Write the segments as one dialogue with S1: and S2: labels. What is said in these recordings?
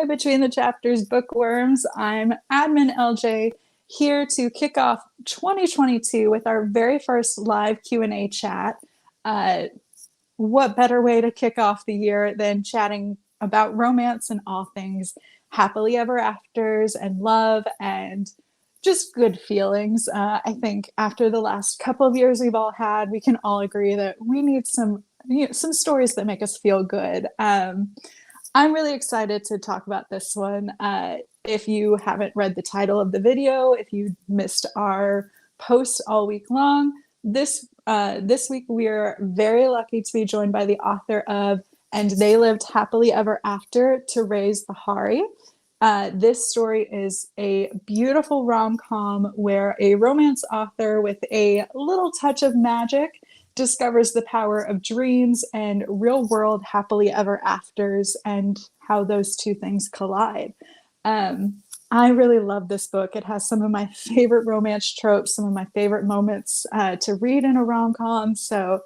S1: Between the Chapters bookworms. I'm admin LJ, here to kick off 2022 with our very first live Q&A chat. What better way to kick off the year than chatting about romance and all things happily ever afters and love and just good feelings. I think after the last couple of years we've all had, we can all agree that we need some stories that make us feel good. I'm really excited to talk about this one. If you haven't read the title of the video, if you missed our post all week long, this week we are very lucky to be joined by the author of And They Lived Happily Ever After, Therese Beharrie. This story is a beautiful rom-com where a romance author with a little touch of magic discovers the power of dreams and real-world happily ever afters and how those two things collide. I really love this book. It has some of my favorite romance tropes, some of my favorite moments to read in a rom-com, so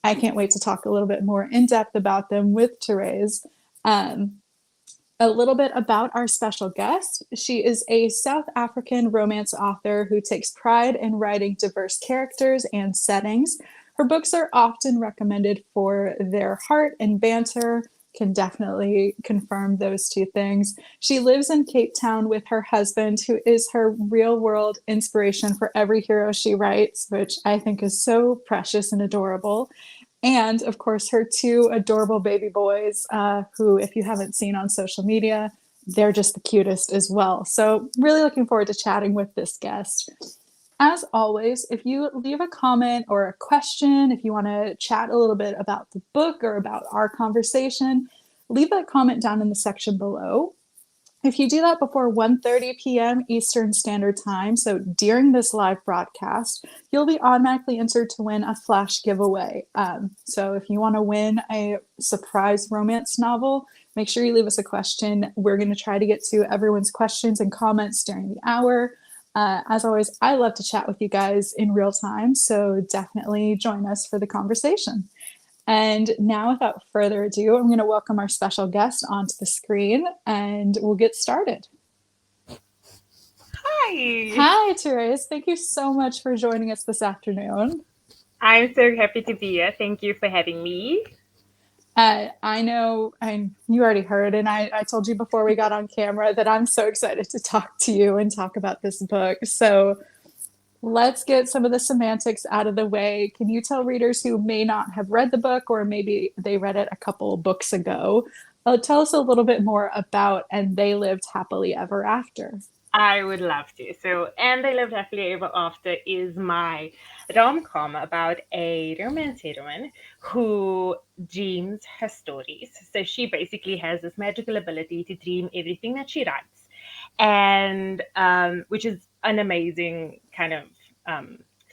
S1: I can't wait to talk a little bit more in depth about them with Therese. A little bit about our special guest. She is a South African romance author who takes pride in writing diverse characters and settings. Her books are often recommended for their heart and banter. Can definitely confirm those two things. She lives in Cape Town with her husband, who is her real-world inspiration for every hero she writes, which I think is so precious and adorable. And, of course, her two adorable baby boys, who, if you haven't seen on social media, they're just the cutest as well. So really looking forward to chatting with this guest. As always, if you leave a comment or a question, if you want to chat a little bit about the book or about our conversation, leave that comment down in the section below. If you do that before 1:30 p.m. Eastern Standard Time, so during this live broadcast, you'll be automatically entered to win a flash giveaway. So if you want to win a surprise romance novel, make sure you leave us a question. We're going to try to get to everyone's questions and comments during the hour. As always, I love to chat with you guys in real time, so definitely join us for the conversation. And now, without further ado, I'm going to welcome our special guest onto the screen, and we'll get started.
S2: Hi.
S1: Hi, Therese. Thank you so much for joining us this afternoon.
S2: I'm so happy to be here. Thank you for having me.
S1: I know you already heard, and I told you before we got on camera that I'm so excited to talk to you and talk about this book. So let's get some of the semantics out of the way. Can you tell readers who may not have read the book, or maybe they read it a couple books ago, tell us a little bit more about And They Lived Happily Ever After?
S2: I would love to. So, And They Lived Happily Ever After is my rom-com about a romance heroine who dreams her stories. So she basically has this magical ability to dream everything that she writes, and which is an amazing kind of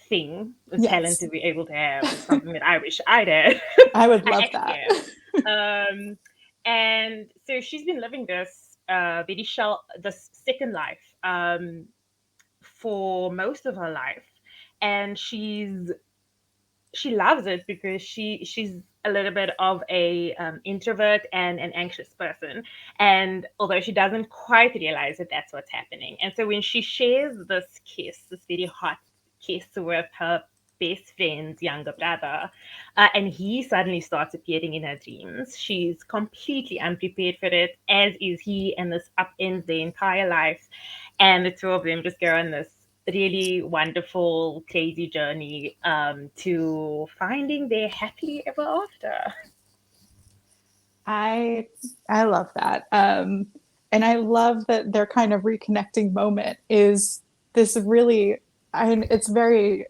S2: thing, a talent to be able to have. Something that I wish I'd had.
S1: I would love that.
S2: And so she's been living this this second life for most of her life, and she loves it because she's a little bit of a introvert and an anxious person, and although she doesn't quite realize that that's what's happening. And so when she shares this very hot kiss with her best friend's younger brother, and he suddenly starts appearing in her dreams, she's completely unprepared for it, as is he, and this upends their entire life. And the two of them just go on this really wonderful, crazy journey to finding their happily ever after.
S1: I love that. And I love that their kind of reconnecting moment is this really, it's very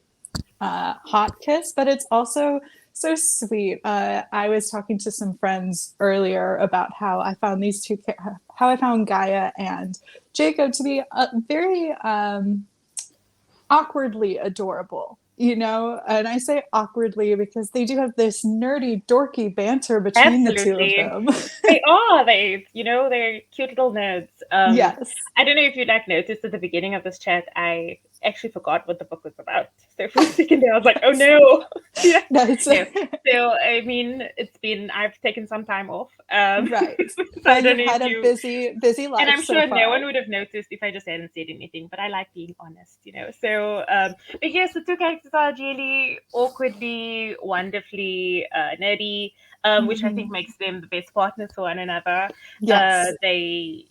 S1: hot kiss, but it's also so sweet. I was talking to some friends earlier about how I found Gaia and Jacob to be very awkwardly adorable, and I say awkwardly because they do have this nerdy, dorky banter between the two of them.
S2: They're cute little nerds.
S1: Yes.
S2: I don't know if you noticed at the beginning of this chat, I actually forgot what the book was about. So for a second there, I was like, oh no. Yeah.
S1: That's
S2: No. So I mean, I've taken some time off.
S1: right.
S2: So
S1: Well,
S2: I don't
S1: you've
S2: know if
S1: had a
S2: you,
S1: busy
S2: and
S1: life
S2: I'm
S1: so
S2: sure no one
S1: far.
S2: would have noticed if I just hadn't said anything, but I like being honest. So, but yes, the two characters are really awkwardly, wonderfully nerdy, which I think
S1: Mhm.
S2: makes them the best partners for one another.
S1: Yes.
S2: They,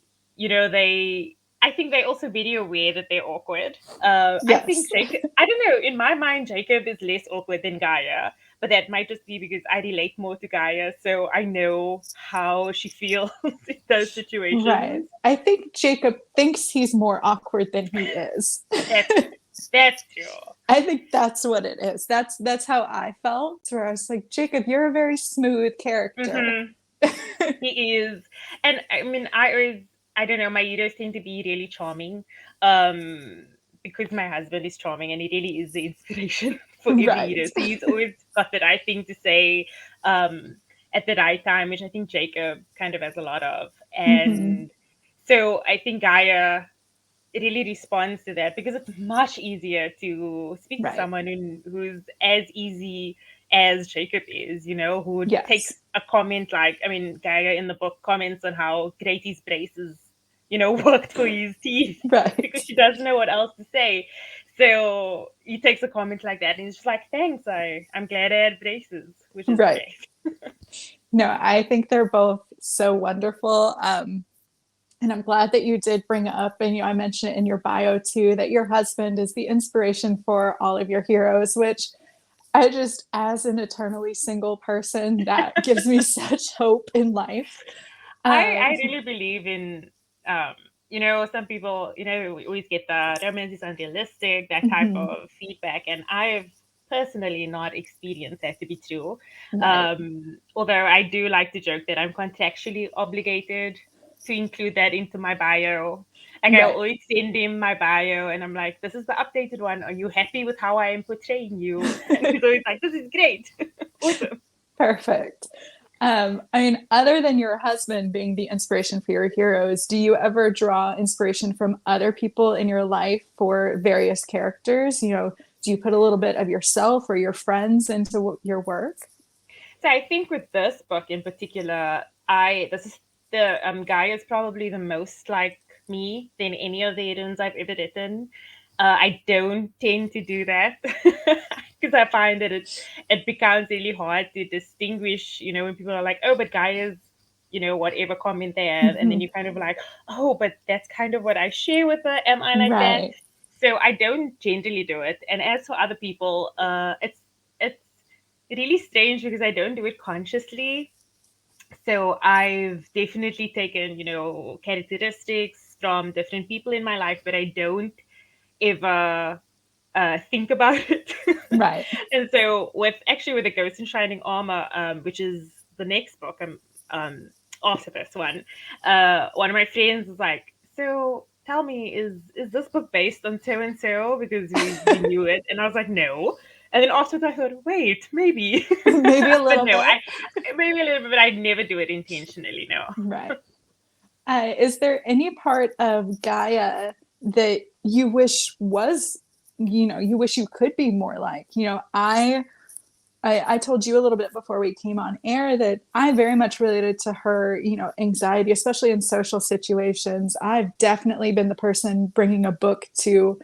S2: I think they also very aware that they're awkward. I think
S1: Yes.
S2: Jacob, I don't know, in my mind, Jacob is less awkward than Gaia, but that might just be because I relate more to Gaia, so I know how she feels in those
S1: Right.
S2: situations.
S1: I think Jacob thinks he's more awkward than he is.
S2: That's true. That's true.
S1: I think that's what it is. That's how I felt. Where I was like, Jacob, you're a very smooth character.
S2: Hmm. He is, and I mean, I don't know, my heroes tend to be really charming, um, because my husband is charming, and he really is the inspiration for every
S1: Right.
S2: hero. So he's always got the right thing to say, um, at the right time, which I think Jacob kind of has a lot of,
S1: Hmm.
S2: and so I think Gaia really responds to that because it's much easier to speak to
S1: Right.
S2: someone who's as easy as Jacob is, who takes
S1: Yes.
S2: a comment like, I mean, Gaia in the book comments on how great his braces, worked for his teeth
S1: Right.
S2: because she doesn't know what else to say. So he takes a comment like that and he's just like, thanks, I'm glad I had braces, which is
S1: Right.
S2: great.
S1: No, I think they're both so wonderful. And I'm glad that you did bring up, and I mentioned it in your bio too, that your husband is the inspiration for all of your heroes, which I just, as an eternally single person, that gives me such hope in life.
S2: I
S1: Um,
S2: really believe in, um, some people, we always get the romance is unrealistic, that type
S1: mhm,
S2: of feedback, and I've personally not experienced that to be true.
S1: right,
S2: Although I do like to joke that I'm contractually obligated to include that into my bio. Like I
S1: right,
S2: always send him my bio, and I'm like, "This is the updated one. Are you happy with how I am portraying you?" And he's always like, "This is great, awesome."
S1: perfect. I mean, other than your husband being the inspiration for your heroes, do you ever draw inspiration from other people in your life for various characters? Do you put a little bit of yourself or your friends into your work?
S2: So I think with this book in particular, I this is the guy is probably the most like me than any of the Edens I've ever written. I don't tend to do that because I find that it becomes really hard to distinguish. When people are like, "Oh, but guy is," whatever comment they have, and then
S1: Mhm.
S2: you kind of like, "Oh, but that's kind of what I share with her. Am I like that?"
S1: Right,
S2: So I don't generally do it. And as for other people, it's really strange because I don't do it consciously. So I've definitely taken, characteristics from different people in my life, but I don't ever think about it.
S1: right.
S2: And so with the Ghost in Shining Armor, which is the next book, after this one of my friends was like, "So tell me, is this book based on so and so? Because we knew it." And I was like, "No." And then afterwards I thought, wait, maybe.
S1: Maybe a
S2: But
S1: little
S2: no,
S1: bit.
S2: I maybe a little bit, but I never do it intentionally, no.
S1: Right. Is there any part of Gaia that you wish was, you wish you could be more like? I told you a little bit before we came on air that I very much related to her, anxiety, especially in social situations. I've definitely been the person bringing a book to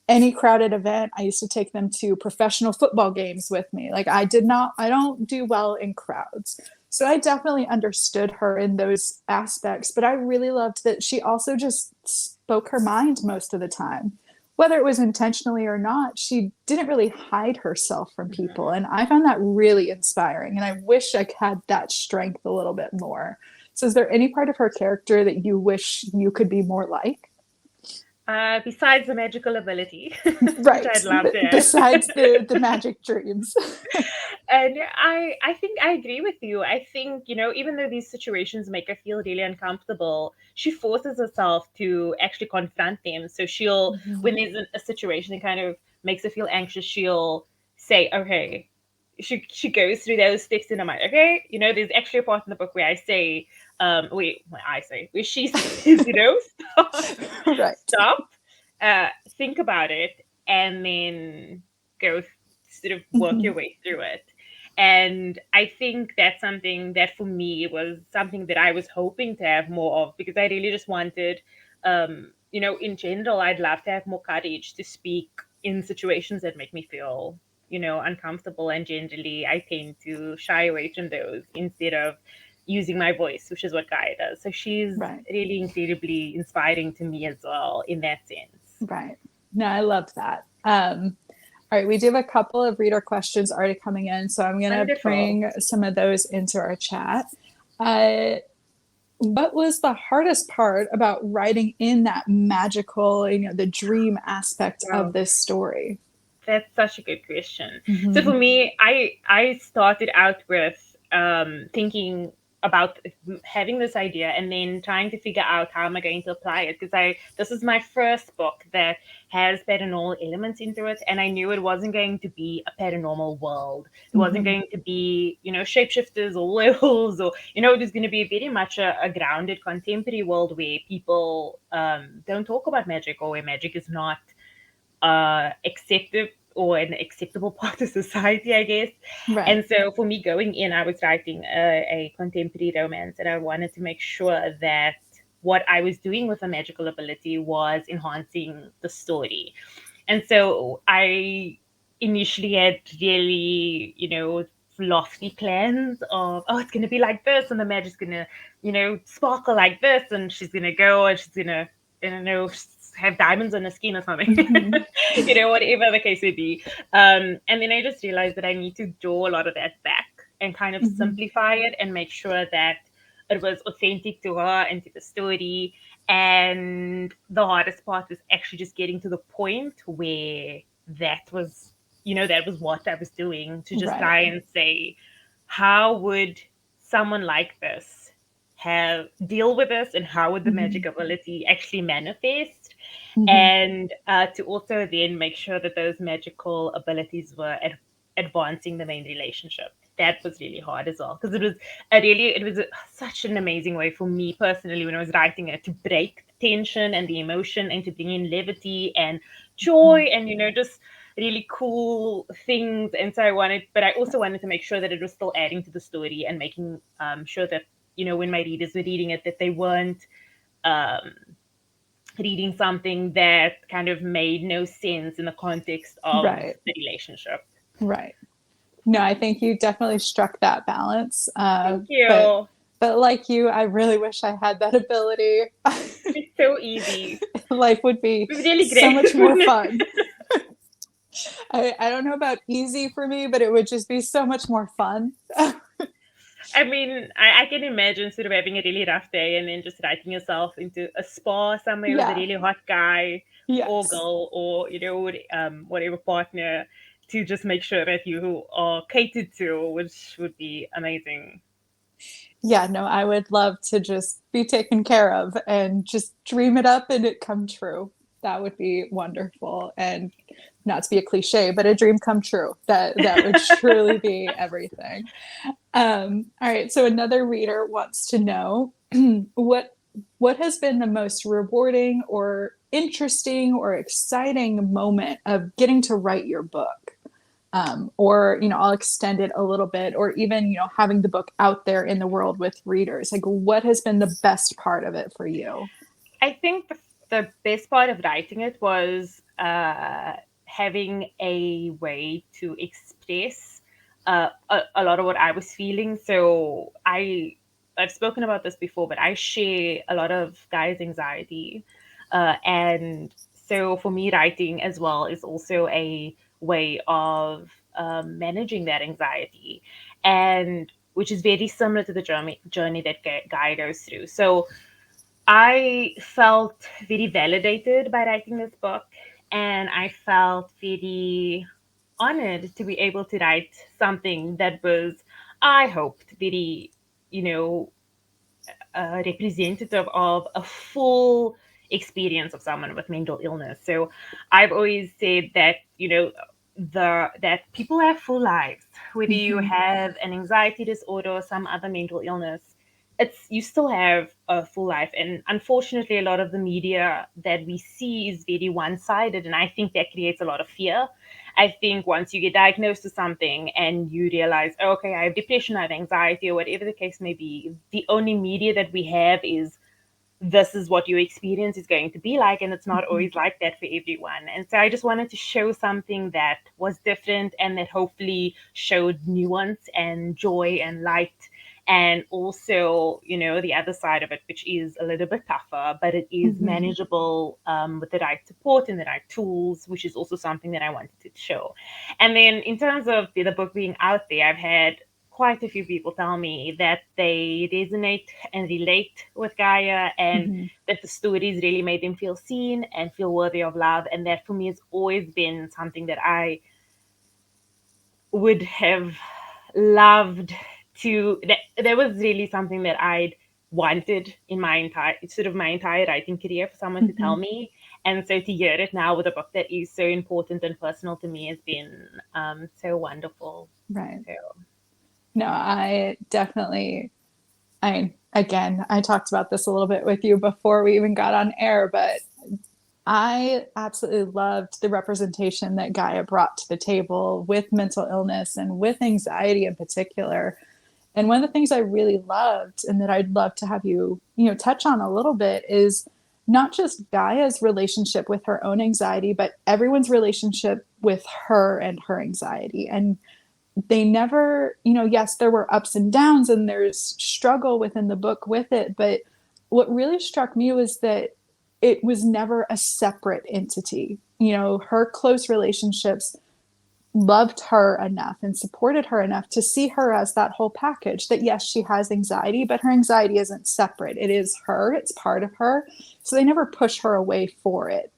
S1: any crowded event. I used to take them to professional football games with me. Like I don't do well in crowds. So I definitely understood her in those aspects, but I really loved that she also just spoke her mind most of the time. Whether it was intentionally or not, she didn't really hide herself from people.
S2: Mhm.
S1: And I found that really inspiring. And I wish I had that strength a little bit more. So, is there any part of her character that you wish you could be more like?
S2: Besides the magical ability, which
S1: Right.
S2: I'd love to have.
S1: Besides the magic dreams.
S2: And I think I agree with you. I think, even though these situations make her feel really uncomfortable, she forces herself to actually confront them. So when
S1: Mhm.
S2: there's a situation that kind of makes her feel anxious, she'll say, okay, she goes through those steps in her mind. Okay, there's actually a part in the book where I say, where she says,
S1: Right.
S2: stop, think about it, and then go. sort of work your
S1: Mhm.
S2: way through it. And I think that's something that for me was something that I was hoping to have more of, because I really just wanted, in general, I'd love to have more courage to speak in situations that make me feel, uncomfortable. And generally, I tend to shy away from those instead of using my voice, which is what Gaia does. So she's
S1: Right.
S2: really incredibly inspiring to me as well in that sense.
S1: Right. No, I love that. All right, we do have a couple of reader questions already coming in, so I'm going to
S2: Wonderful.
S1: bring some of those into our chat. Uh, what was the hardest part about writing in that magical, the dream aspect of
S2: Wow.
S1: this story?
S2: That's such a good question. So
S1: Mm-hmm.
S2: for me, I started out with thinking about having this idea and then trying to figure out how am I going to apply it, because I this is my first book that has paranormal elements into it, and I knew it wasn't going to be a paranormal world. It wasn't
S1: Mm-hmm.
S2: going to be shapeshifters or werewolves, or it was going to be very much a grounded contemporary world where people don't talk about magic, or where magic is not accepted or an acceptable part of society, I guess.
S1: Right.
S2: And so for me going in, I was writing a contemporary romance, and I wanted to make sure that what I was doing with a magical ability was enhancing the story. And so I initially had really, lofty plans of, oh, it's going to be like this, and the magic's going to, sparkle like this, and she's going to go and she's going to, I don't know, have diamonds on her skin or something,
S1: Mm-hmm.
S2: whatever the case may be. And then I just realized that I need to draw a lot of that back and kind of
S1: Mm-hmm.
S2: simplify it and make sure that it was authentic to her and to the story. And the hardest part was actually just getting to the point where that was what I was doing, to just
S1: Right.
S2: try and say, how would someone like this have deal with this, and how would the
S1: Mm-hmm.
S2: magic ability actually manifest,
S1: Mm-hmm.
S2: and to also then make sure that those magical abilities were advancing the main relationship. That was really hard as well, because such an amazing way for me personally when I was writing it to break the tension and the emotion and to bring in levity and joy and just really cool things. And so but I also wanted to make sure that it was still adding to the story and making sure that when my readers were reading it, that they weren't um, reading something that kind of made no sense in the context of
S1: Right.
S2: the relationship.
S1: Right. No, I think you definitely struck that balance.
S2: Thank
S1: But
S2: you.
S1: like you, I really wish I had that ability.
S2: It's so easy.
S1: Life would be
S2: It's really
S1: so
S2: great,
S1: much more
S2: wouldn't it?
S1: fun. I don't know about easy for me, but it would just be so much more fun.
S2: I mean, I can imagine sort of having a really rough day and then just writing yourself into a spa somewhere with a
S1: Yeah.
S2: really hot guy or
S1: Yes.
S2: girl, or whatever partner, to just make sure that you are catered to, which would be amazing.
S1: Yeah, no, I would love to just be taken care of and just dream it up and it come true. That would be wonderful. And not to be a cliche, but a dream come true. That would truly be everything. All right, so another reader wants to know what has been the most rewarding or interesting or exciting moment of getting to write your book? Or I'll extend it a little bit, or even having the book out there in the world with readers. Like, what has been the best part of it for you?
S2: I think the best part of writing it was having a way to express a lot of what I was feeling. So I've spoken about this before, but I share a lot of guys' anxiety, and so for me, writing as well is also a way of managing that anxiety, and which is very similar to the journey that Guy goes through. So I felt very validated by writing this book, and I felt very honored to be able to write something that was, I hoped, very, you know, representative of a full experience of someone with mental illness. So I've always said that, that people have full lives, whether you
S1: Mm-hmm.
S2: have an anxiety disorder or some other mental illness. It's you still have a full life, and unfortunately, a lot of the media that we see is very one-sided, and I think that creates a lot of fear. I think once you get diagnosed with something and you realize, oh, okay, I have depression, I have anxiety, or whatever the case may be, the only media that we have is this is what your experience is going to be like, and it's not
S1: Mhm.
S2: always like that for everyone. And so I just wanted to show something that was different and that hopefully showed nuance and joy and light, and also, the other side of it, which is a little bit tougher, but it is
S1: Mhm.
S2: manageable, with the right support and the right tools, which is also something that I wanted to show. And then in terms of the book being out there, I've had quite a few people tell me that they resonate and relate with Gaia, and
S1: Mhm.
S2: that the stories really made them feel seen and feel worthy of love. And that for me has always been something that I would have loved to, that was really something that I'd wanted in my entire writing career, for someone to tell
S1: Mhm.
S2: me. And so to hear it now with a book that is so important and personal to me has been, so wonderful.
S1: Right.
S2: So
S1: No, I definitely, I talked about this a little bit with you before we even got on air, but I absolutely loved the representation that Gaia brought to the table with mental illness and with anxiety in particular. And one of the things I really loved and that I'd love to have you, touch on a little bit is not just Gaia's relationship with her own anxiety, but everyone's relationship with her and her anxiety. And they never, yes, there were ups and downs and there's struggle within the book with it, but what really struck me was that it was never a separate entity. Her close relationships loved her enough and supported her enough to see her as that whole package, that yes, she has anxiety, but her anxiety isn't separate. It is her, it's part of her. So they never push her away for it.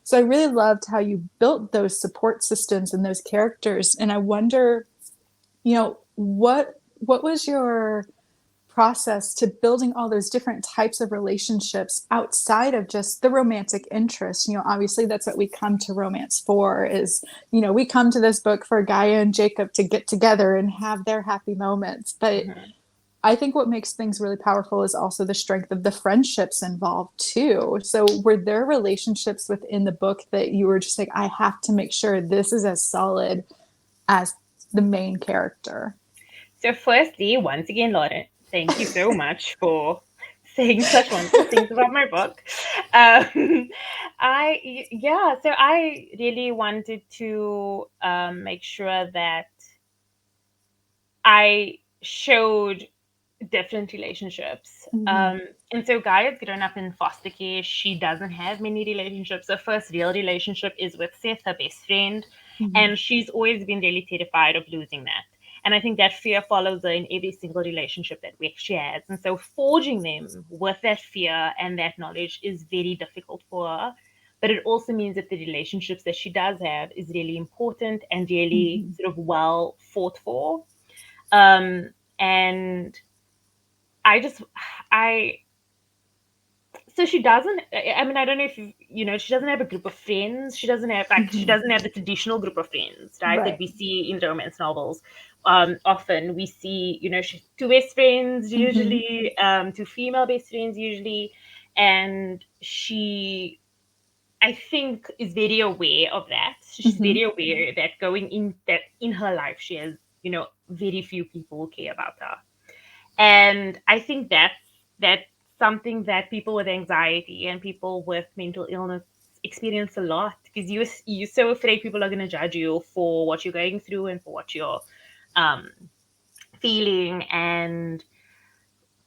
S1: So I really loved how you built those support systems and those characters. And I wonder, what was your process to building all those different types of relationships outside of just the romantic interest? Obviously that's what we come to romance for, is, we come to this book for Gaia and Jacob to get together and have their happy moments. But
S2: mhm.
S1: I think what makes things really powerful is also the strength of the friendships involved too. So were there relationships within the book that you were just like, I have to make sure this is as solid as the main character?
S2: So, firstly, once again, Lauren, thank you so much for saying such wonderful things about my book. Um, so I really wanted to, make sure that I showed different relationships.
S1: Mm-hmm.
S2: And so Gaia's grown up in foster care. She doesn't have many relationships. Her first real relationship is with Seth, her best friend,
S1: Mm-hmm.
S2: and she's always been really terrified of losing that. And I think that fear follows her in every single relationship that she has. And so forging them with that fear and that knowledge is very difficult for her. But it also means that the relationships that she does have is really important and really
S1: Mm-hmm.
S2: sort of well fought for. Um, and I just, I, so she doesn't, I mean, I don't know if she doesn't have a group of friends. She
S1: Mm-hmm.
S2: doesn't have the traditional group of friends, right? That
S1: Right.
S2: we see in romance novels. Often we see, she's two best friends
S1: Mm-hmm.
S2: usually, two female best friends usually. And she, I think, is very aware of that. So she's
S1: Mm-hmm.
S2: very aware that that in her life, she has, very few people who care about her. And I think that's something that people with anxiety and people with mental illness experience a lot, because you're so afraid people are going to judge you for what you're going through and for what you're, um, feeling, and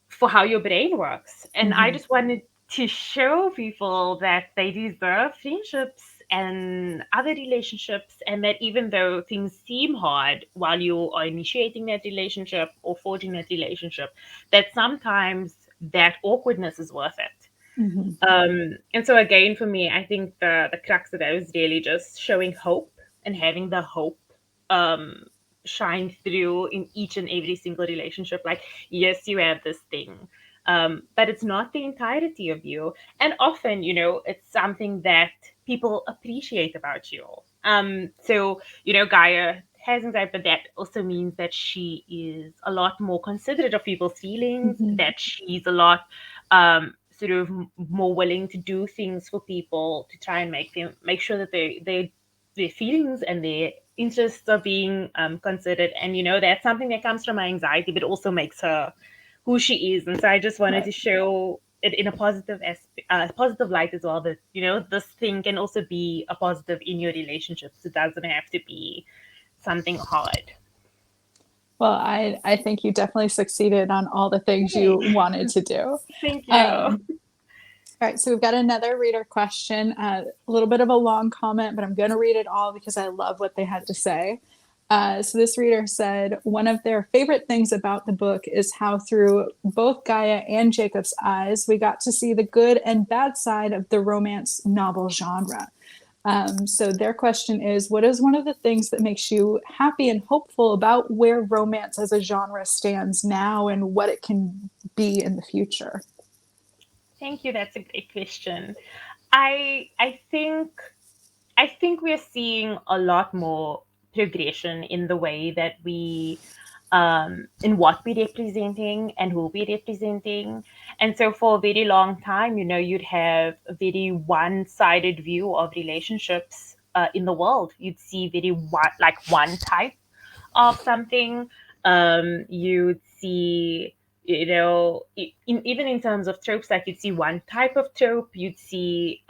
S2: for how your brain works. And I
S1: Mm-hmm.
S2: just wanted to show people that they deserve friendships and other relationships, and that even though things seem hard while you are initiating that relationship or forging that relationship, that sometimes that awkwardness is worth it.
S1: Mm-hmm.
S2: And so again, for me, I think the crux of that is really just showing hope and having the hope, um, shine through in each and every single relationship. Like, yes, you have this thing, but it's not the entirety of you. And often, it's something that people appreciate about you. So, Gaia has anxiety, but that also means that she is a lot more considerate of people's feelings,
S1: Mm-hmm.
S2: that she's a lot, sort of more willing to do things for people to try and make sure that they their feelings and their interests are being considered. And that's something that comes from my anxiety, but also makes her who she is. And so I just wanted
S1: Right.
S2: to show it in a positive light as well, that this thing can also be a positive in your relationships. It doesn't have to be something hard.
S1: Well, I think you definitely succeeded on all the things you
S2: Yay.
S1: wanted to do.
S2: Thank you.
S1: Um, all right, so we've got another reader question, a little bit of a long comment, but I'm going to read it all because I love what they had to say. So this reader said one of their favorite things about the book is how through both Gaia and Jacob's eyes, we got to see the good and bad side of the romance novel genre. So their question is, what is one of the things that makes you happy and hopeful about where romance as a genre stands now and what it can be in the future?
S2: Thank you. That's a great question. I think we're seeing a lot more progression in the way that we in what we're representing and who we're representing. And so for a very long time, you'd have a very one-sided view of relationships in the world. You'd see very one type of something. You'd see, even in terms of tropes, like you'd see one type of trope, you'd see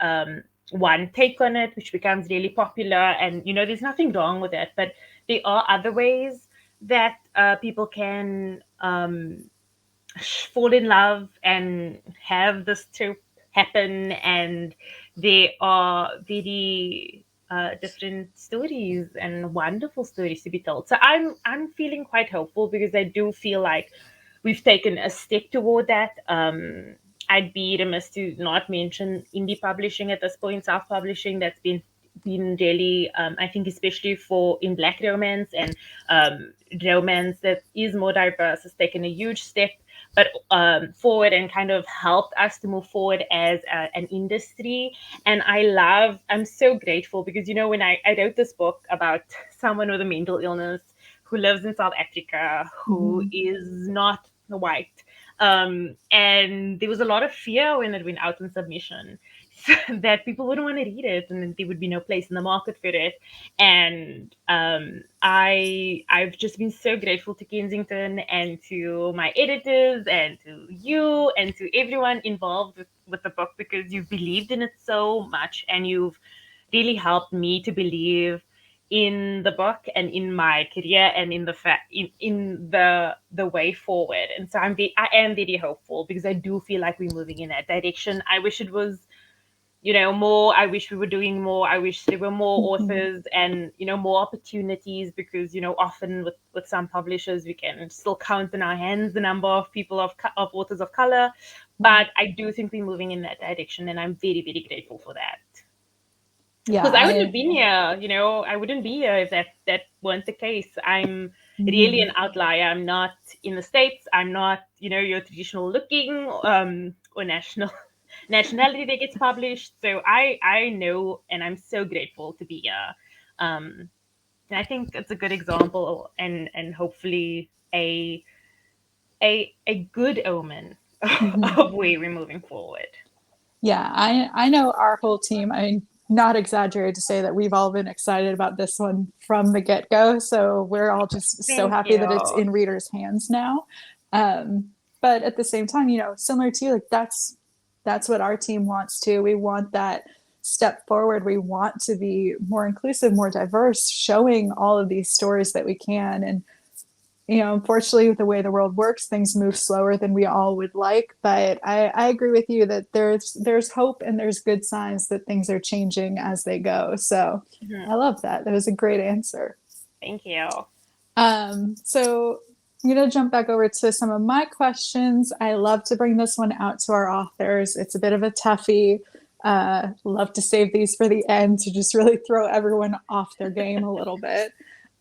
S2: one take on it, which becomes really popular. And, there's nothing wrong with that. But there are other ways that people can fall in love and have this trope happen. And there are very different stories and wonderful stories to be told. So I'm feeling quite hopeful because I do feel like we've taken a step toward that. I'd be remiss to not mention indie publishing at this point, self publishing. That's been really, I think, especially for in Black romance and romance that is more diverse, has taken a huge step but forward and kind of helped us to move forward as an industry. And I'm so grateful because, when I wrote this book about someone with a mental illness who lives in South Africa, who
S1: Mm-hmm.
S2: is not white. And there was a lot of fear when it went out in submission that people wouldn't want to read it and there would be no place in the market for it. And I've just been so grateful to Kensington and to my editors and to you and to everyone involved with the book, because you've believed in it so much and you've really helped me to believe in the book and in my career and in the way forward. And so I am very hopeful because I do feel like we're moving in that direction. I wish it was more. I wish we were doing more. I wish there were more
S1: Mm-hmm.
S2: authors and more opportunities, because often with some publishers we can still count in our hands the number of people of authors of color. But I do think we're moving in that direction, and I'm very, very grateful for that.
S1: Yeah,
S2: Because I wouldn't have been here, I wouldn't be here if that weren't the case. I'm really
S1: mm-hmm.
S2: an outlier. I'm not in the States. I'm not, your traditional looking or nationality that gets published. So I know, and I'm so grateful to be here. And I think it's a good example, and hopefully a good omen
S1: Mm-hmm.
S2: of where we're moving forward.
S1: Yeah, I know our whole team. I mean, not exaggerated to say that we've all been excited about this one from the get go. So we're all just so
S2: Thank
S1: happy that it's
S2: you.
S1: in readers' hands now. Um, but at the same time, similar to you, like that's what our team wants too. We want that step forward. We want to be more inclusive, more diverse, showing all of these stories that we can. And unfortunately, with the way the world works, things move slower than we all would like. But I agree with you that there's hope and there's good signs that things are changing as they go. So I
S2: Mhm.
S1: love that. That was a great answer.
S2: Thank you.
S1: So I'm going to jump back over to some of my questions. I love to bring this one out to our authors. It's a bit of a toughie. Love to save these for the end to just really throw everyone off their game a little bit.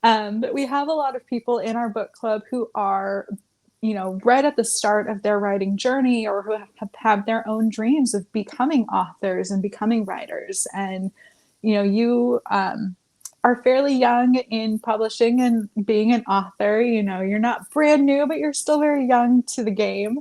S1: But we have a lot of people in our book club who are, right at the start of their writing journey or who have their own dreams of becoming authors and becoming writers. And, you are fairly young in publishing and being an author. You're not brand new, but you're still very young to the game.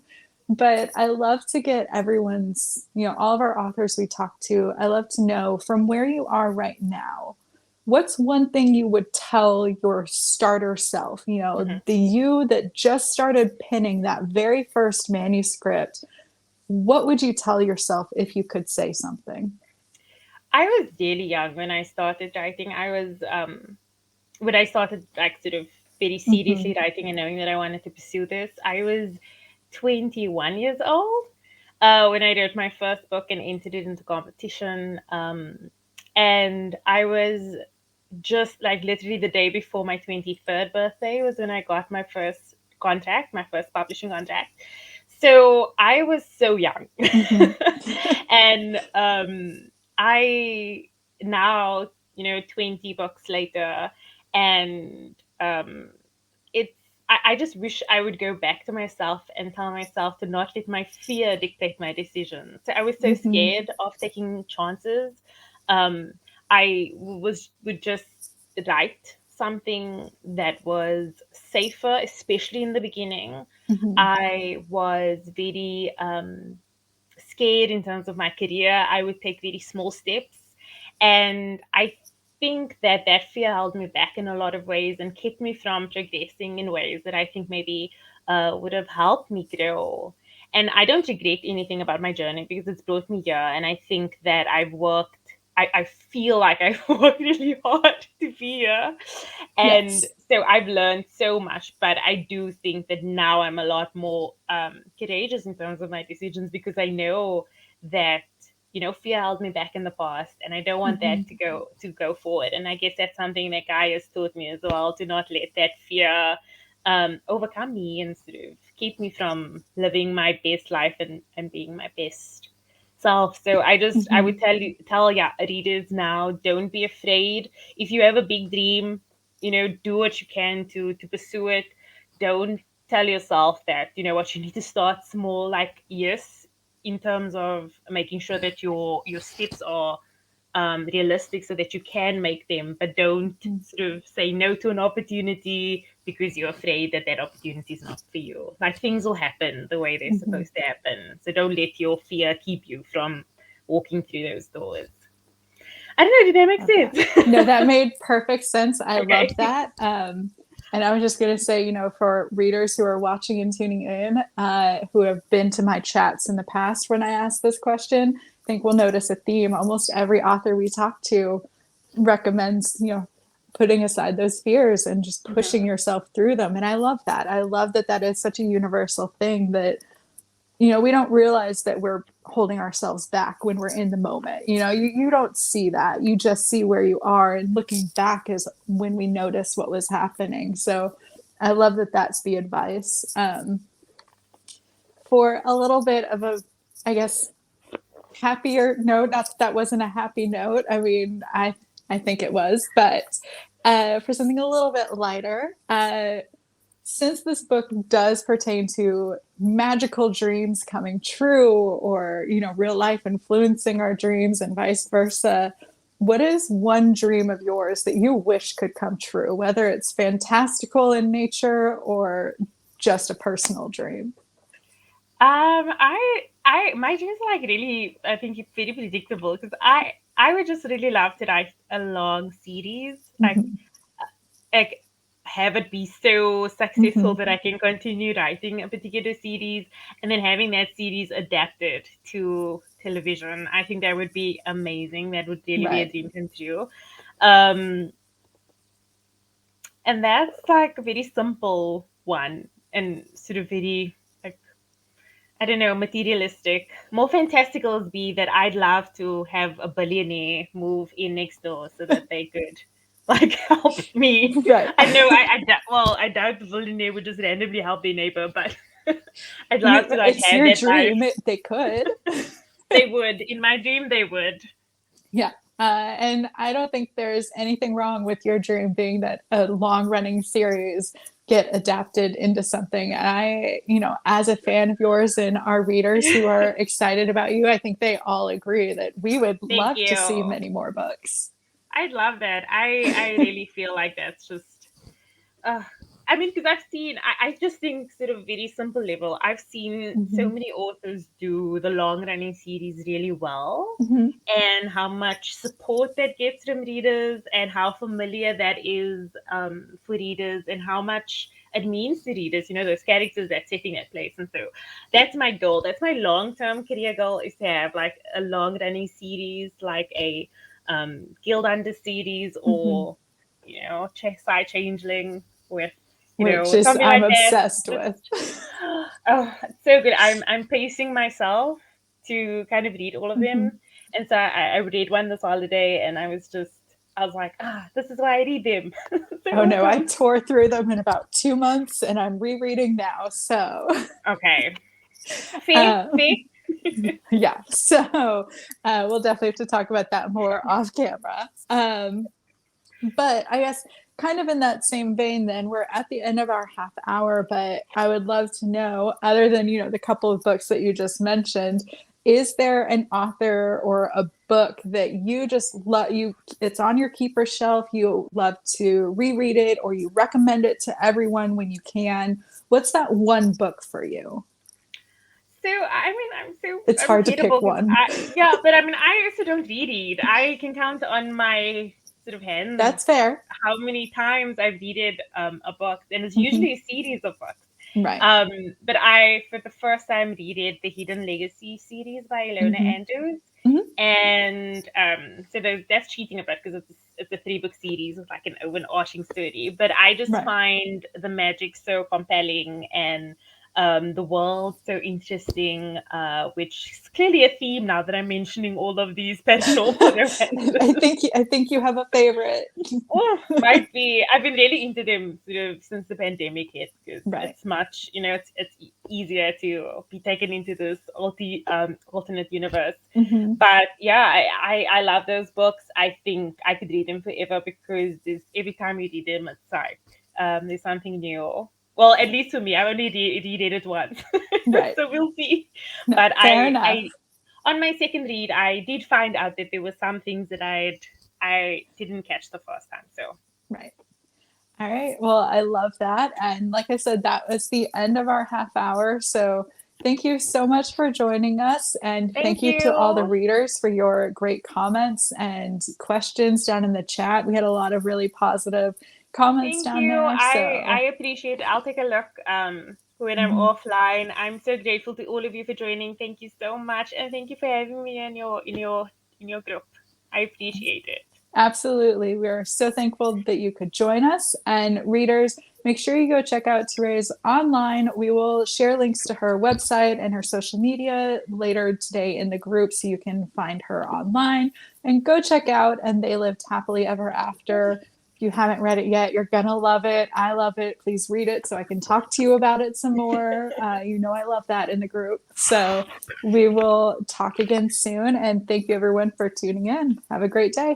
S1: But I love to get everyone's, all of our authors we talk to, I love to know from where you are right now, what's one thing you would tell your starter self,
S2: Mhm.
S1: the you that just started penning that very first manuscript? What would you tell yourself if you could say something?
S2: I was really young when I started writing. When I started like sort of very
S1: Mm-hmm.
S2: seriously writing and knowing that I wanted to pursue this, I was 21 years old when I wrote my first book and entered it into competition. And I was just like literally the day before my 23rd birthday was when I got my first contract, my first publishing contract. So I was so young.
S1: Mm-hmm.
S2: And I now, 20 books later, and it's, I just wish I would go back to myself and tell myself to not let my fear dictate my decisions. So I was so
S1: Mm-hmm.
S2: scared of taking chances. Um, I would just write something that was safer, especially in the beginning.
S1: Mm-hmm.
S2: I was very scared in terms of my career. I would take very small steps. And I think that that fear held me back in a lot of ways and kept me from progressing in ways that I think maybe would have helped me grow. And I don't regret anything about my journey because it's brought me here. And I think that I feel like I've worked really hard to be here. And
S1: Yes.
S2: so I've learned so much, but I do think that now I'm a lot more courageous in terms of my decisions because I know that fear held me back in the past, and I don't want
S1: Mm-hmm.
S2: that to go forward. And I guess that's something that Guy has taught me as well, to not let that fear overcome me and sort of keep me from living my best life and being my best self. So I
S1: Mm-hmm.
S2: would tell yeah readers now, don't be afraid. If you have a big dream, do what you can to pursue it. Don't tell yourself that what you need to start small. Like, yes, in terms of making sure that your steps are realistic so that you can make them, but don't sort of say no to an opportunity because you're afraid that that opportunity is not for you. Like, things will happen the way they're
S1: Mm-hmm.
S2: supposed to happen, so don't let your fear keep you from walking through those doors. I don't know, did that make
S1: Love that.
S2: sense?
S1: No, that made perfect sense. I love
S2: Okay.
S1: that. And I was just going to say, for readers who are watching and tuning in, who have been to my chats in the past when I asked this question, I think we'll notice a theme. Almost every author we talk to recommends, putting aside those fears and just pushing
S2: Mhm.
S1: yourself through them. And I love that. I love that that is such a universal thing that we don't realize that we're holding ourselves back when we're in the moment. You don't see that. You just see where you are. And looking back is when we notice what was happening. So I love that that's the advice. For a little bit of a, I guess, happier note, not that that wasn't a happy note. I mean, I think it was, but for something a little bit lighter, since this book does pertain to magical dreams coming true or real life influencing our dreams and vice versa, what is one dream of yours that you wish could come true, whether it's fantastical in nature or just a personal dream?
S2: My dreams are like really, I think, very predictable because I would just really love to write a long series,
S1: Mm-hmm.
S2: like have it be so
S1: Mm-hmm.
S2: successful that I can continue writing a particular series and then having that series adapted to television. I think that would be amazing. That would really be a
S1: Right.
S2: dream come true. Um, and that's like a very simple one and sort of very like, I don't know, materialistic. More fantastical would be that I'd love to have a billionaire move in next door so that they could like help me.
S1: Right.
S2: I know I doubt the billionaire would just randomly help their neighbor, but I'd love to like
S1: It's
S2: have
S1: your
S2: that life.
S1: dream. They could.
S2: They would. In my dream they would.
S1: Yeah. And I don't think there's anything wrong with your dream being that a long running series get adapted into something. As a fan of yours and our readers who are excited about you, I think they all agree that we would
S2: Thank
S1: love to see
S2: you.
S1: many more books.
S2: I'd love that. I really feel like that's just uh, I mean, because I just think sort of very simple level. I've seen so
S1: Mhm.
S2: many authors do the long running series really well,
S1: Mhm.
S2: and how much support that gets from readers, and how familiar that is for readers, and how much it means to readers, those characters that setting that place. And so that's my goal. That's my long term career goal, is to have like a long running series, like a Guild Under series,
S1: Mhm.
S2: or, Side Changeling with,
S1: Which is
S2: something
S1: I'm
S2: like that.
S1: obsessed with.
S2: Just, oh, it's so good. I'm pacing myself to kind of read all of them.
S1: Mhm.
S2: And so I read one this holiday, and I was like, this is why I read them. So
S1: Oh no, I
S2: awesome.
S1: tore through them in about 2 months and I'm rereading now. So,
S2: Okay. Fair,
S1: um,
S2: fair.
S1: yeah. So, we'll definitely have to talk about that more off camera. But I guess kind of in that same vein, then we're at the end of our half hour, but I would love to know, other than, the couple of books that you just mentioned, is there an author or a book that you just love, it's on your keeper shelf, you love to reread it, or you recommend it to everyone when you can? What's that one book for you?
S2: So I mean,
S1: It's
S2: I'm
S1: hard to pick
S2: terrible because
S1: one.
S2: yeah, but I mean, I also don't read. I can count on my sort of hands
S1: That's fair.
S2: how many times I've read a book, and it's usually
S1: Hmm.
S2: a series of books.
S1: Right.
S2: But I, for the first time, read the Hidden Legacy series by Ilona
S1: Hmm.
S2: Andrews,
S1: Hmm.
S2: and so that's cheating a bit because it's a 3 book series with like an overarching story. But I just
S1: Right.
S2: find the magic so compelling, and the world so interesting, which is clearly a theme now that I'm mentioning all of these paranormal romances.
S1: I think you have a favorite.
S2: Oh, might be. I've been really into them sort of since the pandemic hit, because
S1: Right.
S2: it's much, it's easier to be taken into this alternate universe.
S1: Hmm.
S2: But yeah, I love those books. I think I could read them forever, because every time you read them, it's like there's something new. Well, at least for me, I only read it once,
S1: Right.
S2: so we'll see.
S1: No,
S2: But
S1: fair enough.
S2: I on my second read, I did find out that there were some things that I didn't catch the first time. So
S1: Right. All right. Well, I love that. And like I said, that was the end of our half hour. So thank you so much for joining us. And thank
S2: thank
S1: you to all the
S2: you.
S1: readers for your great comments and questions down in the chat. We had a lot of really positive comments
S2: Thank
S1: down
S2: you.
S1: there.
S2: I
S1: So,
S2: appreciate it. I'll take a look when I'm
S1: mhm.
S2: offline. I'm so grateful to all of you for joining. Thank you so much, and thank you for having me in your group. I appreciate it.
S1: Absolutely. We're so thankful that you could join us. And readers, make sure you go check out Therese online. We will share links to her website and her social media later today in the group so you can find her online. And go check out And They Lived Happily Ever After. If you haven't read it yet, you're going to love it. I love it. Please read it so I can talk to you about it some more. I love that in the group. So we will talk again soon. And thank you, everyone, for tuning in. Have a great day.